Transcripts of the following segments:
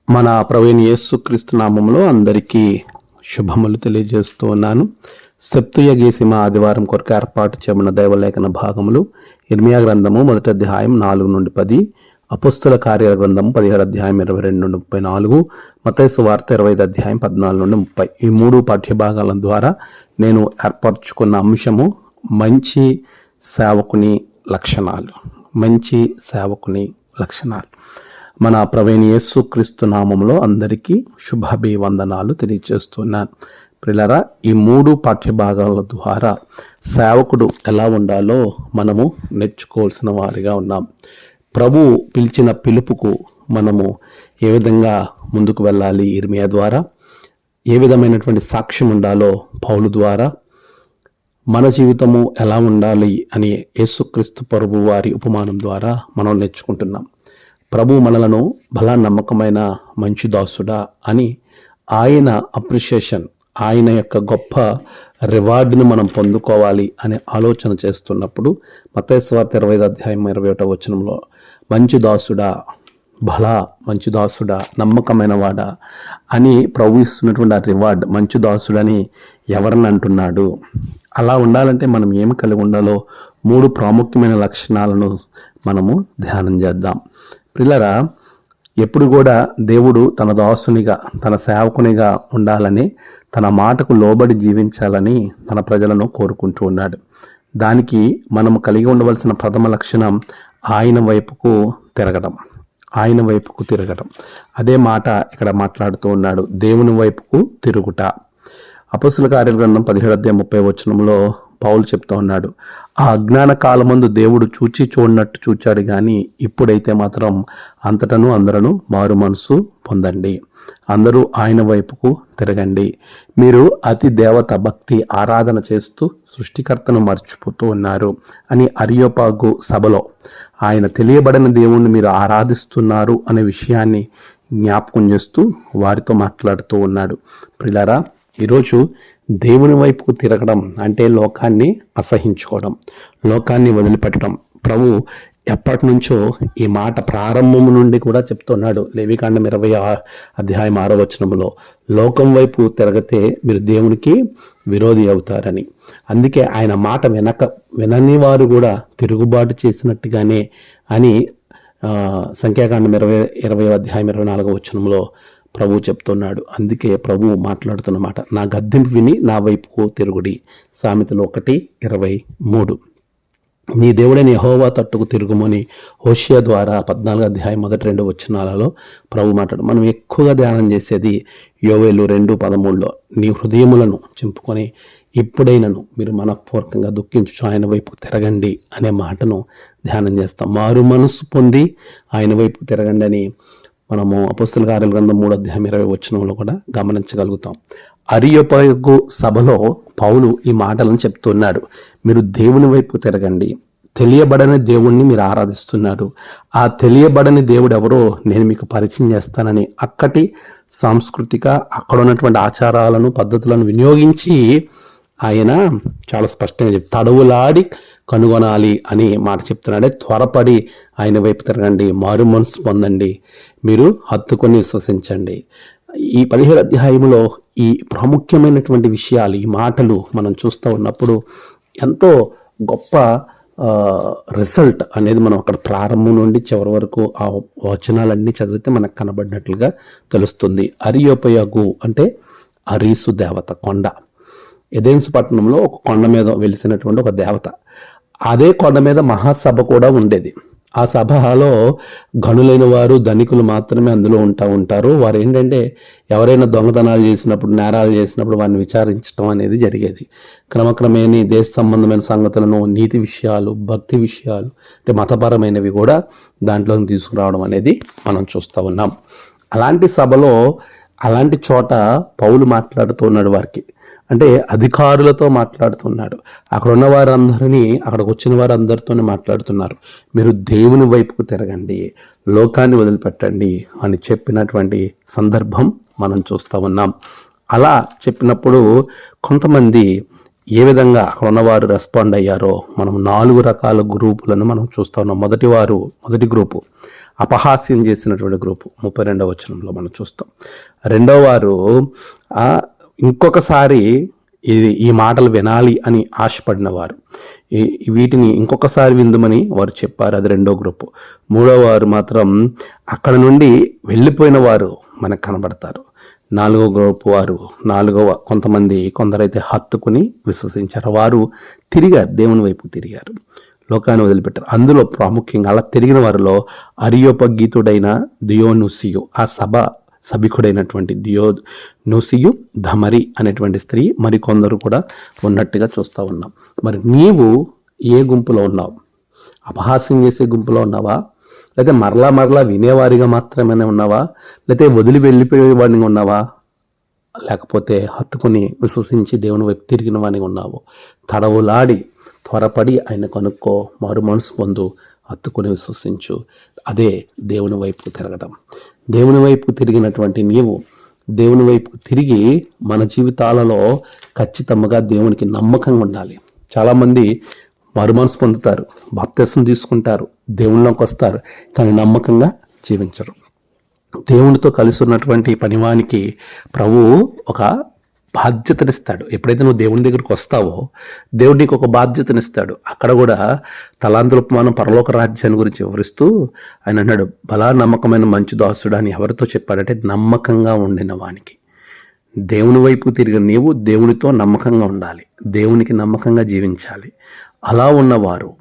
మన ప్రభువైన యేసుక్రీస్తు నామములో అందరికీ శుభములు తెలియజేస్తూ ఉన్నాను. సెప్తుయ గీసిమ ఆదివారం కొరకు ఏర్పాటు చేయబడిన దైవలేఖన భాగములు ఇర్మియా గ్రంథము 1వ అధ్యాయం 4 నుండి 10, అపోస్తుల కార్యాల గ్రంథము 17వ అధ్యాయం 22 నుండి 34, మత్తయి సువార్త 25వ అధ్యాయం 14 నుండి 30. ఈ 3 పాఠ్యభాగాల ద్వారా నేను ఏర్పరచుకున్న అంశము మంచి సేవకుని లక్షణాలు. మంచి సేవకుని లక్షణాలు. మన ప్రభువైన యేసుక్రీస్తు నామములో అందరికీ శుభాభివందనాలు తెలియజేస్తున్నాను. ప్రియులారా, ఈ 3 పాఠ్యభాగాల ద్వారా సేవకుడు ఎలా ఉండాలో మనము నేర్చుకోవాల్సిన వారిగా ఉన్నాం. ప్రభు పిలిచిన పిలుపుకు మనము ఏ విధంగా ముందుకు వెళ్ళాలి ఇర్మియా ద్వారా, ఏ విధమైనటువంటి సాక్ష్యం ఉండాలో పౌలు ద్వారా, మన జీవితము ఎలా ఉండాలి అని యేసుక్రీస్తు ప్రభు వారి ఉపమానం ద్వారా మనం నేర్చుకుంటున్నాం. ప్రభు మనలను బలా నమ్మకమైన మంచి దాసుడా అని ఆయన అప్రిషియేషన్, ఆయన యొక్క గొప్ప రివార్డును మనం పొందుకోవాలి అనే ఆలోచన చేస్తున్నప్పుడు మత్తయి సువార్త 25వ అధ్యాయం 21వ వచనంలో మంచి దాసుడా, బలా మంచి దాసుడా, నమ్మకమైన వాడా అని ప్రభు ఇస్తున్నటువంటి ఆ రివార్డ్ మంచి దాసుడని ఎవరిని అంటున్నాడు? అలా ఉండాలంటే మనం ఏమి కలిగి ఉండాలో 3 ప్రాముఖ్యమైన లక్షణాలను మనము ధ్యానం చేద్దాం. ప్రియులారా, ఎప్పుడు కూడా దేవుడు తన దాసునిగా, తన సేవకునిగా ఉండాలని, తన మాటకు లోబడి జీవించాలని తన ప్రజలను కోరుకుంటూ ఉన్నాడు. దానికి మనము కలిగి ఉండవలసిన ప్రథమ లక్షణం ఆయన వైపుకు తిరగడం. ఆయన వైపుకు తిరగడం. అదే మాట ఇక్కడ మాట్లాడుతూ ఉన్నాడు, దేవుని వైపుకు తిరుగుట. అపోస్తుల కార్యాల గ్రంథం 17వ అధ్యాయం 30వ వచనంలో పౌలు చెప్తూ ఉన్నాడు, ఆ అజ్ఞాన కాలమందు దేవుడు చూడనట్టు చూచాడు, కానీ ఇప్పుడైతే మాత్రం అంతటను అందరూ మారు మనసు పొందండి, అందరూ ఆయన వైపుకు తిరగండి. మీరు అతి దేవత భక్తి ఆరాధన చేస్తూ సృష్టికర్తను మర్చిపోతూ ఉన్నారు అని అరియోపాగు సభలో ఆయన తెలియబడిన దేవుణ్ణి మీరు ఆరాధిస్తున్నారు అనే విషయాన్ని జ్ఞాపకం చేస్తూ వారితో మాట్లాడుతూ ఉన్నాడు. ప్రియులారా, ఈరోజు దేవుని వైపుకు తిరగడం అంటే లోకాన్ని అసహించుకోవడం, లోకాన్ని వదిలిపెట్టడం. ప్రభు ఎప్పటి నుంచో ఈ మాట ప్రారంభం నుండి కూడా చెప్తున్నాడు. లేవికాండం 20వ అధ్యాయం 6వ వచనంలో లోకం వైపు తిరగతే మీరు దేవునికి విరోధి అవుతారని. అందుకే ఆయన మాట వినని వారు కూడా తిరుగుబాటు చేసినట్టుగానే అని సంఖ్యాకాండం 20వ అధ్యాయం 24వ వచనంలో ప్రభు చెప్తున్నాడు. అందుకే ప్రభు మాట్లాడుతున్నమాట, నా గద్దింపు విని నా వైపుకు తిరుగుడి. సామెతలు 1:23. నీ దేవుడైన యెహోవా తట్టుకు తిరుగుమని హోషియా ద్వారా 14వ అధ్యాయం 1-2 వచనాలలో ప్రభు మాట్లాడు. మనం ఎక్కువగా ధ్యానం చేసేది యోవేలు 2:13లో నీ హృదయములను చింపుకొని ఇప్పుడైనను మీరు మనపూర్వకంగా దుఃఖించు ఆయన వైపుకు తిరగండి అనే మాటను ధ్యానం చేస్తాం. మారు మనసు పొంది ఆయన వైపుకు తిరగండి అని మనము అపోస్తుల కార్యాల గ్రంథం 3వ అధ్యాయం 20వ వచనంలో కూడా గమనించగలుగుతాం. అరియోపాగు సభలో పౌలు ఈ మాటలను చెప్తున్నాడు. మీరు దేవుని వైపు తిరగండి, తెలియబడని దేవుణ్ణి మీరు ఆరాధిస్తున్నారు, ఆ తెలియబడని దేవుడు ఎవరో నేను మీకు పరిచయం చేస్తానని అక్కడి సాంస్కృతిక, అక్కడ ఉన్నటువంటి ఆచారాలను పద్ధతులను వినియోగించి ఆయన చాలా స్పష్టంగా తడవులాడి కనుగొనాలి అని మాట చెప్తున్నాడే. త్వరపడి ఆయన వైపు తిరగండి, మారు మనసు పొందండి, మీరు హత్తుకొని విశ్వసించండి. ఈ 17వ అధ్యాయంలో ఈ ప్రాముఖ్యమైనటువంటి విషయాలు, ఈ మాటలు మనం చూస్తూ ఉన్నప్పుడు ఎంతో గొప్ప రిజల్ట్ అనేది మనం అక్కడ ప్రారంభం నుండి చివరి వరకు ఆ వచనాలన్నీ చదివితే మనకు కనబడినట్లుగా తెలుస్తుంది. అరియోపయగు అంటే అరీసు దేవత, కొండ. ఎదెన్సు పట్టణంలో ఒక కొండ మీద వెలిసినటువంటి ఒక దేవత. అదే కొండ మీద మహాసభ కూడా ఉండేది. ఆ సభలో గనులైన వారు, ధనికులు మాత్రమే అందులో ఉంటారు. వారు ఏంటంటే ఎవరైనా దొంగతనాలు చేసినప్పుడు, నేరాలు చేసినప్పుడు వారిని విచారించడం అనేది జరిగేది. క్రమక్రమేణీ దేశ సంబంధమైన సంగతులను, నీతి విషయాలు, భక్తి విషయాలు, అంటే మతపరమైనవి కూడా దాంట్లో తీసుకురావడం అనేది మనం చూస్తూ ఉన్నాం. అలాంటి సభలో, అలాంటి చోట పౌలు మాట్లాడుతూ ఉన్నాడు వారికి. అంటే అధికారులతో మాట్లాడుతున్నాడు. అక్కడ ఉన్న వారందరినీ, అక్కడికి వచ్చిన వారందరితోనే మాట్లాడుతున్నారు. మీరు దేవుని వైపుకు తిరగండి, లోకాన్ని వదిలిపెట్టండి అని చెప్పినటువంటి సందర్భం మనం చూస్తూ ఉన్నాం. అలా చెప్పినప్పుడు కొంతమంది ఏ విధంగా అక్కడ ఉన్నవారు రెస్పాండ్ అయ్యారో మనం 4 రకాల గ్రూపులను మనం చూస్తూ ఉన్నాం. మొదటి గ్రూపు అపహాస్యం చేసినటువంటి గ్రూపు 32వ వచనంలో మనం చూస్తాం. రెండో వారు ఇంకొకసారి ఈ మాటలు వినాలి అని ఆశపడిన వారు, వీటిని ఇంకొకసారి విందుమని వారు చెప్పారు. అది రెండో గ్రూపు. మూడో వారు మాత్రం అక్కడ నుండి వెళ్ళిపోయిన వారు మనకు కనబడతారు. నాలుగో గ్రూపు వారు కొందరైతే హత్తుకుని విశ్వసించారు. వారు తిరిగారు, దేవుని వైపు తిరిగారు, లోకాన్ని వదిలిపెట్టారు. అందులో ప్రాముఖ్యంగా అలా తిరిగిన వారిలో అరియోపగీతుడైన దియోనుసియు, ఆ సభికుడైనటువంటి దియోనుసియు, ధమరి అనేటువంటి స్త్రీ, మరికొందరు కూడా ఉన్నట్టుగా చూస్తూ ఉన్నాం. మరి నీవు ఏ గుంపులో ఉన్నావు? అపహాస్యం చేసే గుంపులో ఉన్నావా? లేకపోతే మరలా వినేవారిగా మాత్రమే ఉన్నావా? లేకపోతే వదిలి వెళ్ళిపోయేవాడిని ఉన్నావా? లేకపోతే హత్తుకుని విశ్వసించి దేవుని వైపు తిరిగిన వాడిని ఉన్నావు? తడవులాడి త్వరపడి ఆయన కనుక్కో, మారు మనసు పొందు, హత్తుకుని విశ్వసించు. అదే దేవుని వైపు తిరగడం. దేవుని వైపు తిరిగినటువంటి నీవు దేవుని వైపు తిరిగి మన జీవితాలలో ఖచ్చితంగా దేవునికి నమ్మకంగా ఉండాలి. చాలామంది మారు మనసు పొందుతారు, బాప్తిసం తీసుకుంటారు, దేవుళ్ళలోకి వస్తారు, కానీ నమ్మకంగా జీవించరు. దేవునితో కలిసి ఉన్నటువంటి పనివానికి ప్రభువు ఒక బాధ్యతనిస్తాడు. ఎప్పుడైతే నువ్వు దేవుని దగ్గరికి వస్తావో దేవుడు నీకు ఒక బాధ్యతనిస్తాడు. అక్కడ కూడా తలాంతులపమానం పరలోక రాజ్యాన్ని గురించి వివరిస్తూ ఆయన అన్నాడు, బలా నమ్మకమైన మంచి దాసుడు అని ఎవరితో చెప్పాడంటే నమ్మకంగా ఉండిన వానికి. దేవుని వైపు తిరిగిన నీవు దేవునితో నమ్మకంగా ఉండాలి, దేవునికి నమ్మకంగా జీవించాలి. అలా ఉన్నవారు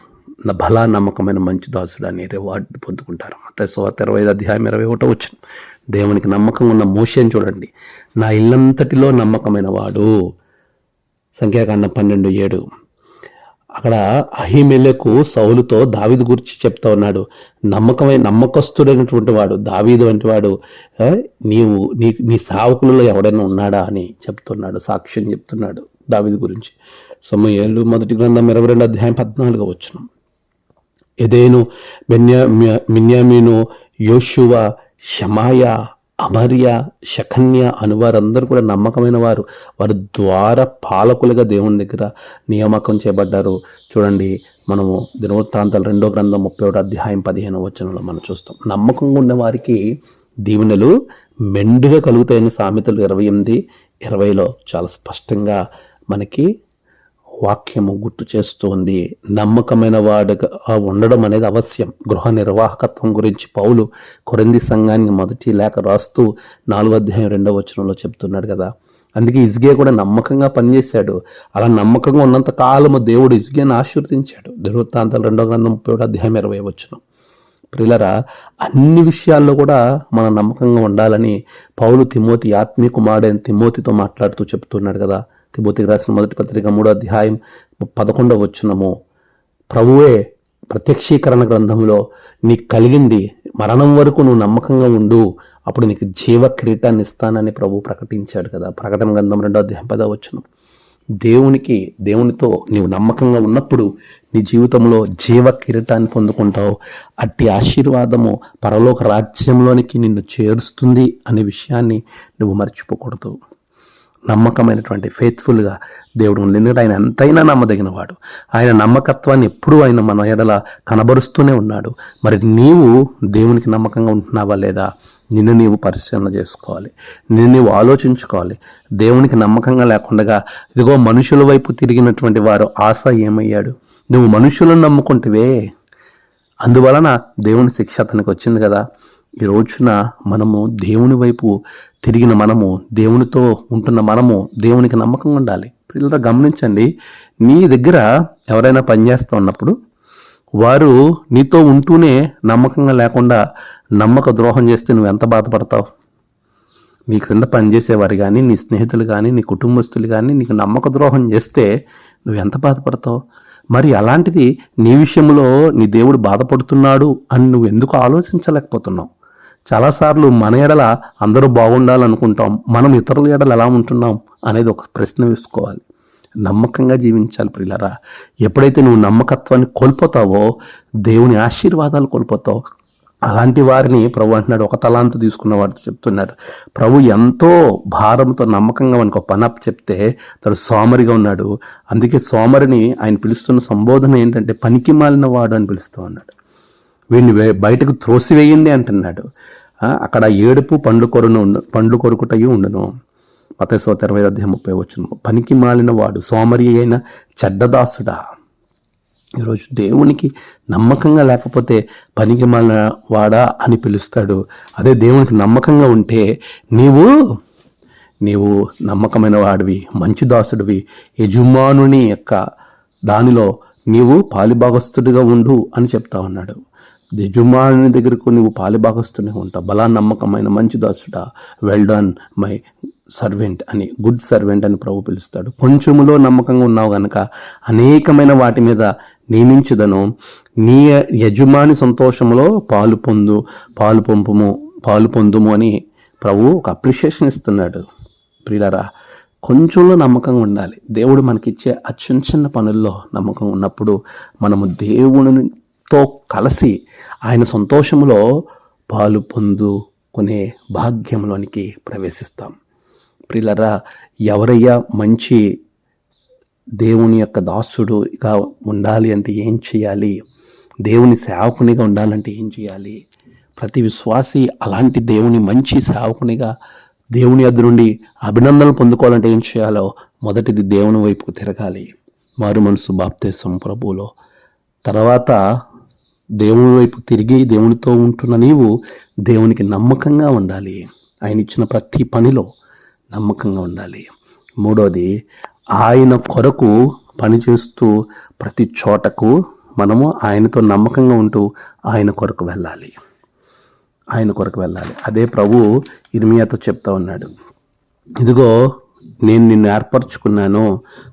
బలా నమ్మకమైన మంచి దాసుడు అని రివార్డు పొందుకుంటారు. మత్తయి సువార్త 25:21 వచ్చిన దేవునికి నమ్మకం ఉన్న మోషేని చూడండి. నా ఇల్లంతటిలో నమ్మకమైన వాడు. సంఖ్యాకాండం 12:7. అక్కడ అహీమెలెకు సౌలుతో దావీదు గురించి చెప్తా ఉన్నాడు. నమ్మకస్తుడైనటువంటి వాడు దావీదు వంటి వాడు నీ సేవకులలో ఎవడైనా ఉన్నాడా అని చెప్తున్నాడు, సాక్ష్యం చెప్తున్నాడు దావీదు గురించి. సమూయేలు మొదటి గ్రంథం 22:14 వచ్చిన ఎదేను, మిన్యామీను, యోషువ, షమాయ, అమర్య, షకన్య అను వారందరూ కూడా నమ్మకమైన వారు. వారు ద్వార పాలకులుగా దేవుని దగ్గర నియామకం చేయబడ్డారు. చూడండి, మనము దినవృత్తాంతాలు 2వ గ్రంథం 31:15 వచనంలో మనం చూస్తాం. నమ్మకంగా ఉన్న వారికి దీవెనలు మెండుగా కలుగుతాయని సామెతలు 28:20లో చాలా స్పష్టంగా మనకి వాక్యము గుర్తు చేస్తుంది. నమ్మకమైన వాడుగా ఉండడం అనేది అవశ్యం. గృహ నిర్వాహకత్వం గురించి పౌలు కొరింథీ సంఘానికి మొదటి లేఖ రాస్తూ 4:2 వచనంలో చెప్తున్నాడు కదా. అందుకే ఇజ్గియా కూడా నమ్మకంగా పనిచేశాడు. అలా నమ్మకంగా ఉన్నంత కాలము దేవుడు ఇజ్గియాను ఆశీర్వదించాడు. దినవృత్తాంతాలు 2వ గ్రంథం 31:20 వచనం. ప్రియులరా, అన్ని విషయాల్లో కూడా మనం నమ్మకంగా ఉండాలని పౌలు ఆత్మీయ కుమారుడైన తిమోతితో మాట్లాడుతూ చెప్తున్నాడు కదా. తిమోతికి రాసిన మొదటి పత్రిక 3:11 వచనము, ప్రభువే ప్రత్యక్షీకరణ గ్రంథంలో నీకు కలిగింది మరణం వరకు నువ్వు నమ్మకంగా ఉండు, అప్పుడు నీకు జీవ కిరీటాన్ని ఇస్తానని ప్రభు ప్రకటించాడు కదా. ప్రకటన గ్రంథం 2:10 వచనం. దేవునితో నీవు నమ్మకంగా ఉన్నప్పుడు నీ జీవితంలో జీవ కిరీటాన్ని పొందుకుంటావు. అట్టి ఆశీర్వాదము పరలోక రాజ్యంలోనికి నిన్ను చేరుస్తుంది అనే విషయాన్ని నువ్వు మర్చిపోకూడదు. నమ్మకమైనటువంటి ఫెయిత్ఫుల్గా దేవుడు నిన్ను ఆయన ఎంతైనా నమ్మదగినవాడు. ఆయన నమ్మకత్వాన్ని ఎప్పుడూ ఆయన మన ఎడల కనబరుస్తూనే ఉన్నాడు. మరి నీవు దేవునికి నమ్మకంగా ఉంటున్నావా లేదా? నిన్ను నీవు పరిశీలన చేసుకోవాలి, నిన్ను నీవు ఆలోచించుకోవాలి. దేవునికి నమ్మకంగా లేకుండా ఇదిగో మనుషుల వైపు తిరిగినటువంటి వారు ఆశ ఏమయ్యాడు? నువ్వు మనుషులను నమ్ముకుంటువే, అందువలన దేవుని శిక్ష అతనికి వచ్చింది కదా. ఈ రోజున మనము దేవుని వైపు తిరిగిన మనము, దేవునితో ఉంటున్న మనము దేవునికి నమ్మకంగా ఉండాలి. పిల్లలు గమనించండి, నీ దగ్గర ఎవరైనా పనిచేస్తూ ఉన్నప్పుడు వారు నీతో ఉంటూనే నమ్మకంగా లేకుండా నమ్మక ద్రోహం చేస్తే నువ్వు ఎంత బాధపడతావు? నీ క్రింద పనిచేసేవారు కానీ, నీ స్నేహితులు కానీ, నీ కుటుంబస్తులు కానీ నీకు నమ్మక ద్రోహం చేస్తే నువ్వు ఎంత బాధపడతావు? మరి అలాంటిది నీ విషయంలో నీ దేవుడు బాధపడుతున్నాడు అని నువ్వు ఎందుకు ఆలోచించలేకపోతున్నావు? చాలాసార్లు మన ఎడల అందరూ బాగుండాలనుకుంటాం, మనం ఇతరుల ఎడల ఎలా ఉంటున్నాం అనేది ఒక ప్రశ్న వేసుకోవాలి. నమ్మకంగా జీవించాలి ప్రియులారా. ఎప్పుడైతే నువ్వు నమ్మకత్వాన్ని కోల్పోతావో దేవుని ఆశీర్వాదాలు కోల్పోతావు. అలాంటి వారిని ప్రభు అంటున్నాడు, ఒక తలాంతు తీసుకున్న వాడు చెప్తున్నాడు, ప్రభు ఎంతో భారంతో నమ్మకంగా మనకు పని అప్పు చెప్తే తను సోమరిగా ఉన్నాడు. అందుకే సోమరిని ఆయన పిలుస్తున్న సంబోధన ఏంటంటే పనికి మాలిన వాడు అని పిలుస్తూ ఉన్నాడు. వీడిని బయటకు త్రోసివేయండి అంటున్నాడు. అక్కడ ఏడుపు పండ్లు కొరుకుటయు ఉండును. మత్తయి 20:30 పనికి మాలిన వాడు, సోమరి అయిన చెడ్డదాసుడా. ఈరోజు దేవునికి నమ్మకంగా లేకపోతే పనికి మాలిన వాడా అని పిలుస్తాడు. అదే దేవునికి నమ్మకంగా ఉంటే నీవు నమ్మకమైన వాడివి, మంచి దాసుడివి, యజమానుని యొక్క దానిలో నీవు పాలిభాగస్తుడిగా ఉండు అని చెప్తా ఉన్నాడు. యజమానుని దగ్గరకు నువ్వు పాలిభాగస్తుడిగా ఉంటావు. బలా నమ్మకమైన మంచి దాసుడా, వెల్ డన్ మై సర్వెంట్ అని, గుడ్ సర్వెంట్ అని ప్రభు పిలుస్తాడు. కొంచెములో నమ్మకంగా ఉన్నావు గనక అనేకమైన వాటి మీద నియమించుదను, నీ యజమాని సంతోషంలో పాలు పొందుము అని ప్రభు ఒక అప్రిషియేషన్ ఇస్తున్నాడు. ప్రియులారా, కొంచెంలో నమ్మకంగా ఉండాలి. దేవుడు మనకిచ్చే చిన్న పనుల్లో నమ్మకం ఉన్నప్పుడు మనము దేవునితో కలిసి ఆయన సంతోషంలో పాలు పొందుకునే భాగ్యంలోనికి ప్రవేశిస్తాం. ప్రియులారా, ఎవరయ్యా మంచి దేవుని యొక్క దాసుడుగా ఉండాలి అంటే ఏం చేయాలి? దేవుని సేవకునిగా ఉండాలంటే ఏం చేయాలి? ప్రతి విశ్వాసి అలాంటి దేవుని మంచి సేవకునిగా దేవుని యొద్ద నుండి అభినందనలు పొందుకోవాలంటే ఏం చేయాలో, మొదటిది దేవుని వైపుకు తిరగాలి. మారు మనసు బాప్తిసం ప్రభువులో. తర్వాత దేవుని వైపు తిరిగి దేవునితో ఉంటున్న నీవు దేవునికి నమ్మకంగా ఉండాలి. ఆయన ఇచ్చిన ప్రతి పనిలో నమ్మకంగా ఉండాలి. మూడోది, ఆయన కొరకు పనిచేస్తూ ప్రతి చోటకు మనము ఆయనతో నమ్మకంగా ఉంటూ ఆయన కొరకు వెళ్ళాలి. అదే ప్రభు ఇర్మియాతో చెప్తా ఉన్నాడు, ఇదిగో నేను నిన్ను ఏర్పరచుకున్నాను.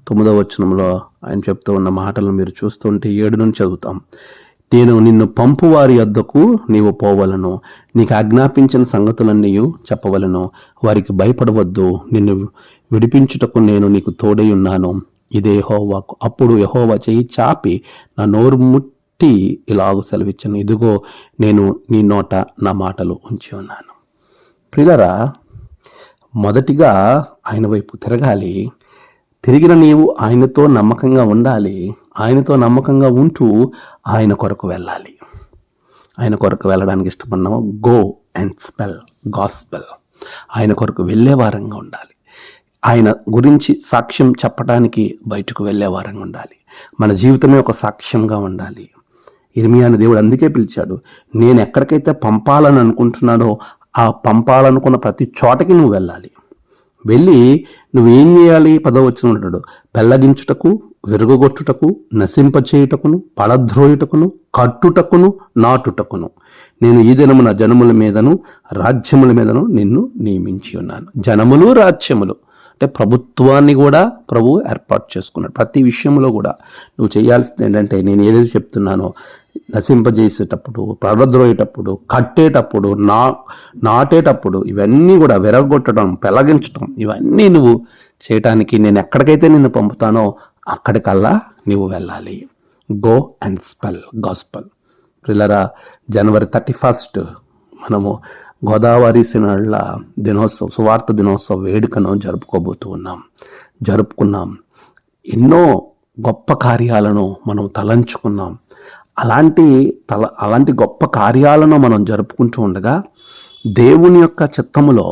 9వ వచనంలో ఆయన చెప్తూ ఉన్న మాటలను మీరు చూస్తుంటే 7 నుంచి చదువుతాం. నేను నిన్ను పంపు వారి యొద్దకు నీవు పోవలను, నీకు ఆజ్ఞాపించిన సంగతులన్నీ చెప్పవలను. వారికి భయపడవద్దు, నిన్ను విడిపించుటకు నేను నీకు తోడై ఉన్నాను. ఇదే యెహోవాకు. అప్పుడు యెహోవా చెయ్యి చాపి నా నోరు ముట్టి ఇలాగ సెలవిచ్చాను, ఇదిగో నేను నీ నోట నా మాటలు ఉంచి ఉన్నాను. ప్రియులారా, మొదటిగా ఆయన వైపు తిరగాలి. తిరిగిన నీవు ఆయనతో నమ్మకంగా ఉండాలి. ఆయనతో నమ్మకంగా ఉంటూ ఆయన కొరకు వెళ్ళాలి. ఆయన కొరకు వెళ్ళడానికి ఇష్టపడినాము. Go and spell gospel. ఆయన కొరకు వెళ్ళే వారంగా ఉండాలి. ఆయన గురించి సాక్ష్యం చెప్పడానికి బయటకు వెళ్ళే వారంగా ఉండాలి. మన జీవితమే ఒక సాక్ష్యంగా ఉండాలి. ఇర్మియాను దేవుడు అందుకే పిలిచాడు, నేను ఎక్కడికైతే పంపాలని అనుకుంటున్నానో ఆ పంపాలనుకున్న ప్రతి చోటకి నువ్వు వెళ్ళాలి. వెళ్ళి నువ్వేం చేయాలి? 10వ వచనంలో ఉంటాడు, పెళ్ళగించుటకు, విరగొట్టుటకు, నశింపచేయుటకును, పడద్రోయుటకును, కట్టుటకును, నాటుటకును నేను ఈ దినము నా జనముల మీదను రాజ్యముల మీదను నిన్ను నియమించి ఉన్నాను. జనములు రాజ్యములు అంటే ప్రభుత్వాన్ని కూడా ప్రభు ఏర్పాటు చేసుకున్నాడు. ప్రతి విషయంలో కూడా నువ్వు చేయాల్సింది ఏంటంటే, నేను ఏదైతే చెప్తున్నానో, నశింపజేసేటప్పుడు, పడద్రోయేటప్పుడు, కట్టేటప్పుడు, నాటేటప్పుడు, ఇవన్నీ కూడా విరగొట్టడం, పెళ్ళగించడం, ఇవన్నీ నువ్వు చేయటానికి నేను ఎక్కడికైతే నిన్ను పంపుతానో అక్కడికల్లా నువ్వు వెళ్ళాలి. Go and spell gospel. పిల్లరా, జనవరి 31 మనము గోదావరి సినళ్ళ సువార్త దినోత్సవ వేడుకను జరుపుకున్నాం. ఎన్నో గొప్ప కార్యాలను మనం తలంచుకున్నాం. అలాంటి గొప్ప కార్యాలను మనం జరుపుకుంటూ ఉండగా దేవుని యొక్క చిత్తములో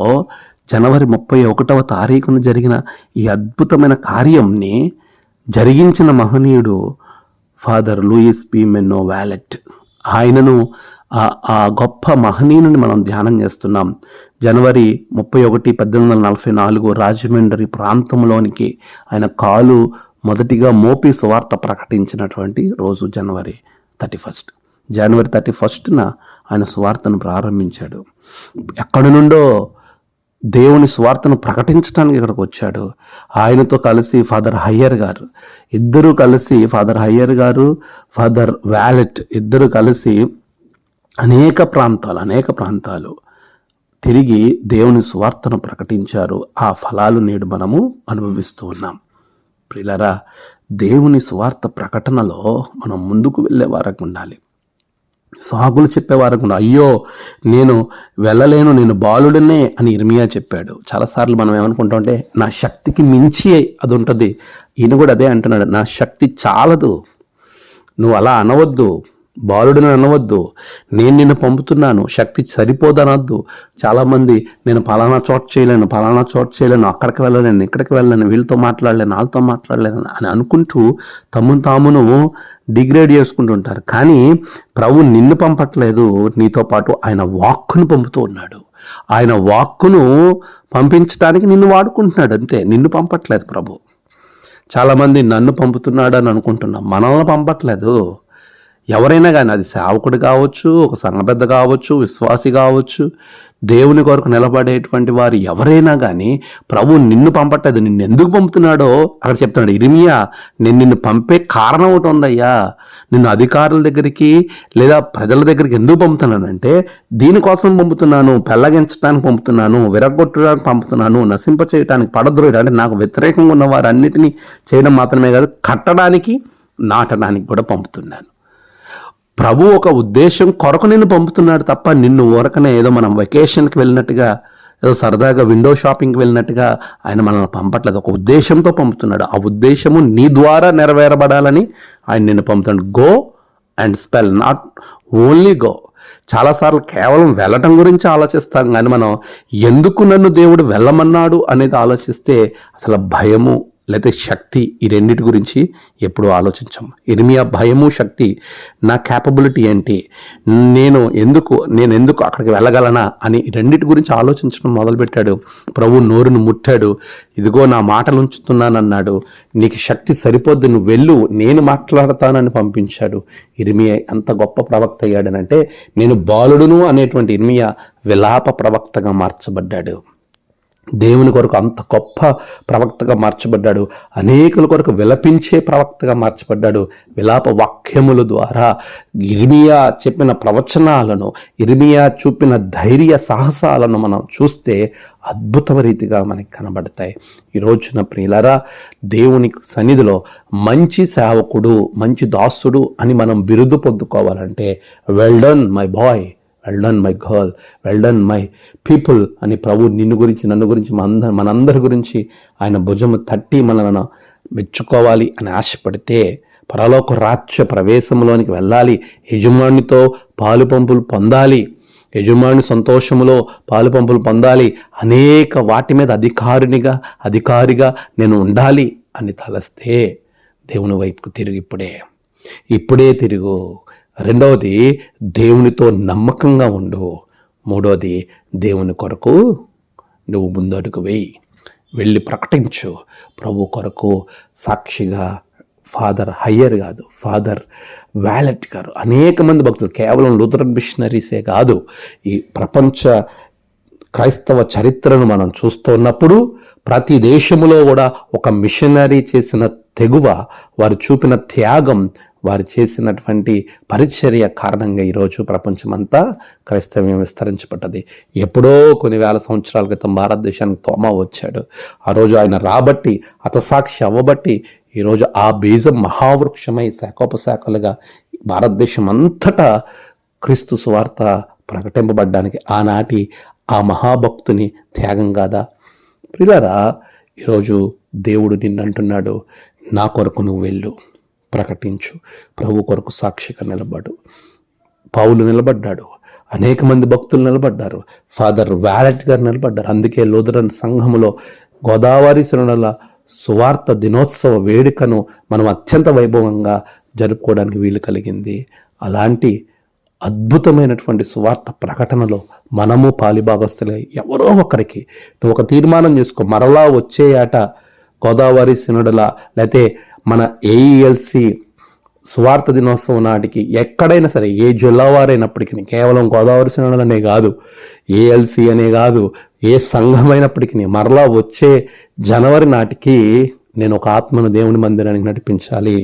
జనవరి 31వ తారీఖున జరిగిన ఈ అద్భుతమైన కార్యంని జరిగించిన మహనీయుడు ఫాదర్ లూయిస్ పి మెన్నో వ్యాలెట్. ఆయనను ఆ గొప్ప మహనీయుని మనం ధ్యానం చేస్తున్నాం. జనవరి 31, 1844 రాజమండ్రి ప్రాంతంలోనికి ఆయన కాలు మొదటిగా మోపి సువార్త ప్రకటించినటువంటి రోజు జనవరి 31. జనవరి 31న ఆయన సువార్తను ప్రారంభించాడు. ఎక్కడి నుండో దేవుని సువార్తను ప్రకటించడానికి ఇక్కడికి వచ్చాడు. ఆయనతో కలిసి ఫాదర్ హయ్యర్ గారు ఇద్దరు కలిసి, ఫాదర్ హయ్యర్ గారు, ఫాదర్ వ్యాలెట్ ఇద్దరు కలిసి అనేక ప్రాంతాలు తిరిగి దేవుని సువార్తను ప్రకటించారు. ఆ ఫలాలు నేడు మనము అనుభవిస్తూ ఉన్నాం. ప్రియులారా, దేవుని సువార్త ప్రకటనలో మనం ముందుకు వెళ్ళే వారికి ఉండాలి. సాగులు చెప్పేవారు కూడా, అయ్యో నేను వెళ్ళలేను, నేను బాలుడినే అని ఇర్మియా చెప్పాడు. చాలాసార్లు మనం ఏమనుకుంటామంటే నా శక్తికి మించి అది ఉంటుంది. ఈయన కూడా అదే అంటున్నాడు, నా శక్తి చాలదు, నువ్వు అలా అనవద్దు, బాలుడిని అనవద్దు, నేను నిన్ను పంపుతున్నాను, శక్తి సరిపోదనద్దు. చాలామంది నేను పలానా చోట చేయలేను, అక్కడికి వెళ్ళలేను, ఇక్కడికి వెళ్ళలేను, వీళ్ళతో మాట్లాడలేను, వాళ్ళతో మాట్లాడలేను అని అనుకుంటూ తమను తామును డిగ్రేడ్ చేసుకుంటుంటారు. కానీ ప్రభు నిన్ను పంపట్లేదు, నీతో పాటు ఆయన వాక్కును పంపుతూ ఉన్నాడు. ఆయన వాక్కును పంపించడానికి నిన్ను వాడుకుంటున్నాడు, అంతే, నిన్ను పంపట్లేదు ప్రభు. చాలామంది నన్ను పంపుతున్నాడు అని అనుకుంటున్నాం, మనల్ని పంపట్లేదు. ఎవరైనా కానీ, అది సేవకుడు కావచ్చు, ఒక సంఘ పెద్ద కావచ్చు, విశ్వాసి కావచ్చు, దేవుని కొరకు నిలబడేటువంటి వారు ఎవరైనా కానీ ప్రభు నిన్ను పంపట్లేదు. నిన్ను ఎందుకు పంపుతున్నాడో అక్కడ చెప్తున్నాడు. ఇర్మియా, నేను నిన్ను పంపే కారణం ఒకటి ఉందయ్యా, నిన్ను అధికారుల దగ్గరికి లేదా ప్రజల దగ్గరికి ఎందుకు పంపుతున్నానంటే దీనికోసం పంపుతున్నాను, పెళ్ళగించడానికి పంపుతున్నాను, విరగొట్టడానికి పంపుతున్నాను, నశింప చేయడానికి, పడద్రోయడానికి, అంటే నాకు వ్యతిరేకంగా ఉన్న వారన్నిటినీ చేయడం మాత్రమే కాదు, కట్టడానికి, నాటడానికి కూడా పంపుతున్నాను. ప్రభు ఒక ఉద్దేశం కొరకు నిన్ను పంపుతున్నాడు తప్ప నిన్ను ఊరకనే ఏదో మనం వెకేషన్కి వెళ్ళినట్టుగా, ఏదో సరదాగా విండో షాపింగ్కి వెళ్ళినట్టుగా ఆయన మనల్ని పంపట్లేదు. ఒక ఉద్దేశంతో పంపుతున్నాడు. ఆ ఉద్దేశము నీ ద్వారా నెరవేరబడాలని ఆయన నిన్ను పంపుతున్నాడు. Go and spell, not only go. చాలాసార్లు కేవలం వెళ్ళటం గురించి ఆలోచిస్తాం కానీ మనం ఎందుకు నన్ను దేవుడు వెళ్ళమన్నాడు అనేది ఆలోచిస్తే అసలు భయము లేకపోతే శక్తి, ఈ రెండింటి గురించి ఎప్పుడూ ఆలోచించాం. ఇర్మియా భయము, శక్తి, నా క్యాపబిలిటీ ఏంటి, నేను ఎందుకు అక్కడికి వెళ్ళగలనా అని రెండింటి గురించి ఆలోచించడం మొదలుపెట్టాడు. ప్రభు నోరును ముట్టాడు, ఇదిగో నా మాటలు ఉంచుతున్నానన్నాడు, నీకు శక్తి సరిపోద్ది, నువ్వు వెళ్ళు, నేను మాట్లాడతానని పంపించాడు. ఇర్మియా ఎంత గొప్ప ప్రవక్త అయ్యాడనంటే నేను బాలుడును అనేటువంటి ఇర్మియా విలాప ప్రవక్తగా మార్చబడ్డాడు. దేవుని కొరకు అంత గొప్ప ప్రవక్తగా మార్చబడ్డాడు. అనేకుల కొరకు విలపించే ప్రవక్తగా మార్చబడ్డాడు. విలాప వాక్యముల ద్వారా ఇర్మియా చెప్పిన ప్రవచనాలను, ఇర్మియా చూపిన ధైర్య సాహసాలను మనం చూస్తే అద్భుత రీతిగా మనకి కనబడతాయి. ఈ రోజున ప్రియులారా, దేవుని సన్నిధిలో మంచి సేవకుడు, మంచి దాసుడు అని మనం బిరుదు పొందుకోవాలంటే well done my boy, well done my girl, well done my people అని ప్రభు నిన్ను గురించి, నన్ను గురించి, మనందరి గురించి ఆయన భుజము తట్టి మనలను మెచ్చుకోవాలి అని ఆశపడితే పరలోక రాజ్య ప్రవేశంలోనికి వెళ్ళాలి, యజమానితో పాలుపంపులు పొందాలి, యజమాని సంతోషములో పాలుపంపులు పొందాలి, అనేక వాటి మీద అధికారిగా నేను ఉండాలి అని తలస్తే దేవుని వైపుకు తిరుగు, ఇప్పుడే తిరుగు. రెండవది, దేవునితో నమ్మకంగా ఉండు. మూడవది, దేవుని కొరకు నువ్వు ముందడుగు వెళ్ళి ప్రకటించు. ప్రభు కొరకు సాక్షిగా ఫాదర్ హయ్యర్ కాదు, ఫాదర్ వ్యాలెట్ గారు, అనేక మంది భక్తులు, కేవలం లూథరన్ మిషనరీసే కాదు, ఈ ప్రపంచ క్రైస్తవ చరిత్రను మనం చూస్తున్నప్పుడు ప్రతి దేశంలో కూడా ఒక మిషనరీ చేసిన తెగువ, వారు చూపిన త్యాగం, వారు చేసినటువంటి పరిచర్య కారణంగా ఈరోజు ప్రపంచమంతా క్రైస్తవ్యం విస్తరించబడ్డది. ఎప్పుడో కొన్ని వేల సంవత్సరాల క్రితం భారతదేశానికి తోమా వచ్చాడు. ఆ రోజు ఆయన రాబట్టి, హతసాక్షి అవ్వబట్టి ఈరోజు ఆ బీజం మహావృక్షమై శాఖోపశాఖలుగా భారతదేశం అంతటా క్రీస్తు సువార్త ప్రకటింపబడ్డానికి ఆనాటి ఆ మహాభక్తుని త్యాగం కాదా? ప్రియులారా, ఈరోజు దేవుడు నిన్నంటున్నాడు, నా కొరకు నువ్వు వెళ్ళు, ప్రకటించు, ప్రభు కొరకు సాక్షిగా నిలబడు. పౌలు నిలబడ్డాడు, అనేక మంది భక్తులు నిలబడ్డారు, ఫాదర్ వ్యాలెట్ గారు నిలబడ్డారు. అందుకే లూథరన్ సంఘములో గోదావరి శరణుల సువార్త దినోత్సవ వేడుకను మనం అత్యంత వైభవంగా జరుపుకోవడానికి వీలు కలిగింది. అలాంటి అద్భుతమైనటువంటి సువార్త ప్రకటనలో మనము పాలిభాగస్తులై ఎవరో ఒకరికి నువ్వు ఒక తీర్మానం చేసుకో, మరలా వచ్చే ఏట గోదావరి సినడుల లేకపోతే మన ఏఈఎల్సి సువార్త దినోత్సవం నాటికి ఎక్కడైనా సరే, ఏ జిల్లావారైనప్పటికీ, కేవలం గోదావరి సినడులనే కాదు, ఏఎల్సి అనే కాదు, ఏ సంఘమైనప్పటికీ మరలా వచ్చే జనవరి నాటికి నేను ఒక ఆత్మను దేవుని మందిరానికి నడిపించాలి,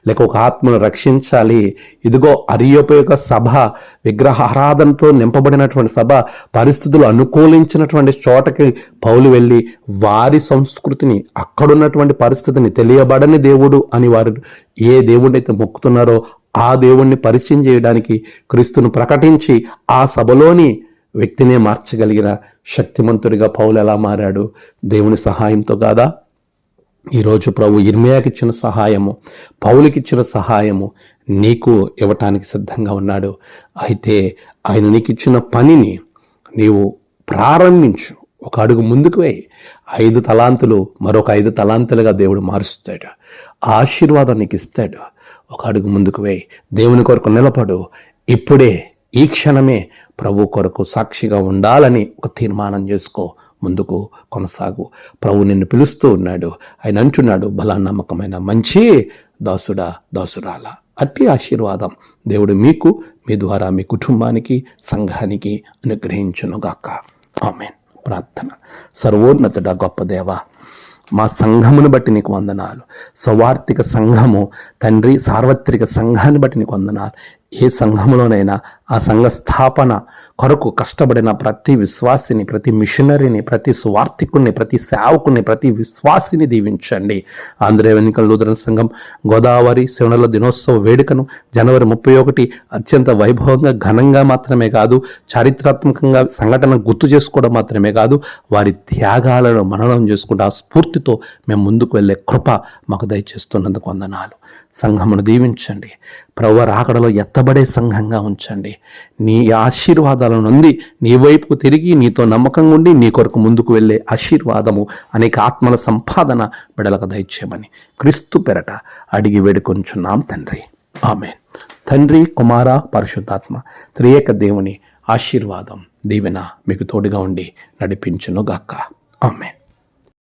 లేక ఒక ఆత్మను రక్షించాలి. ఇదిగో అరియోపయోగ సభ, విగ్రహారాధనతో నింపబడినటువంటి సభ, పరిస్థితులు అనుకూలించినటువంటి చోటకి పౌలు వెళ్ళి వారి సంస్కృతిని, అక్కడున్నటువంటి పరిస్థితిని, తెలియబడని దేవుడు అని వారు ఏ దేవుడైతే మొక్కుతున్నారో ఆ దేవుణ్ణి పరిచయం చేయడానికి, క్రీస్తును ప్రకటించి ఆ సభలోని వ్యక్తినే మార్చగలిగిన శక్తిమంతుడిగా పౌలు ఎలా మారాడు? దేవుని సహాయంతో కాదా? ఈరోజు ప్రభు ఇర్మియాకి ఇచ్చిన సహాయము, పౌలుకి ఇచ్చిన సహాయము నీకు ఇవ్వటానికి సిద్ధంగా ఉన్నాడు. అయితే ఆయన నీకు ఇచ్చిన పనిని నీవు ప్రారంభించు. ఒక అడుగు ముందుకు వేయి. 5 తలాంతులు మరొక 5 తలాంతులుగా దేవుడు మారుస్తాడు. ఆశీర్వాదం నీకు ఇస్తాడు. ఒక అడుగు ముందుకు వేయి. దేవుని కొరకు నిలబడు. ఇప్పుడే, ఈ క్షణమే ప్రభు కొరకు సాక్షిగా ఉండాలని ఒక తీర్మానం చేసుకో. ముందుకు కొనసాగు. ప్రభు నిన్ను పిలుస్తూ ఉన్నాడు. ఆయన అంటున్నాడు, బలా నమ్మకమైన మంచి దాసుడా, దాసురాలా. అట్టి ఆశీర్వాదం దేవుడు మీకు, మీ ద్వారా మీ కుటుంబానికి, సంఘానికి అనుగ్రహించునుగాక. ఆమేన్. ప్రార్థన. సర్వోన్నతుడ గొప్ప దేవ, మా సంఘమును బట్టి నీకు వందనాలు. స్వార్థిక సంఘము తండ్రి, సార్వత్రిక సంఘాన్ని బట్టి నీకు వందనాలు. ఏ సంఘములోనైనా ఆ సంఘ స్థాపన కొరకు కష్టపడిన ప్రతి విశ్వాసిని, ప్రతి మిషనరీని, ప్రతి సువార్థికుని, ప్రతి సేవకుని, ప్రతి విశ్వాసిని దీవించండి. ఆంధ్ర ఎన్నికల లూథరన్ సంఘం గోదావరి శివనల దినోత్సవ వేడుకను జనవరి 31 అత్యంత వైభవంగా, ఘనంగా మాత్రమే కాదు, చారిత్రాత్మకంగా సంఘటన గుర్తు చేసుకోవడం మాత్రమే కాదు, వారి త్యాగాలను మననం చేసుకుంటూ ఆ స్ఫూర్తితో మేము ముందుకు వెళ్ళే కృప మాకు దయచేస్తున్నందుకు వందనాలు. సంఘమును దీవించండి. ప్రభువు రాకడలో ఎత్తబడే సంఘంగా ఉంచండి. నీ ఆశీర్వాదాల నుండి నీ వైపుకు తిరిగి నీతో నమ్మకంగా ఉండి నీ కొరకు ముందుకు వెళ్ళే ఆశీర్వాదము, అనేక ఆత్మల సంపాదన బిడలకు దయచేయమని క్రీస్తు పెరట అడిగి వేడుకొంచున్నాం తండ్రి. ఆమేన్. తండ్రి, కుమార, పరిశుద్ధాత్మ త్రియేక దేవుని ఆశీర్వాదం, దీవెన మీకు తోడుగా ఉండి నడిపించునుగాక. ఆమేన్.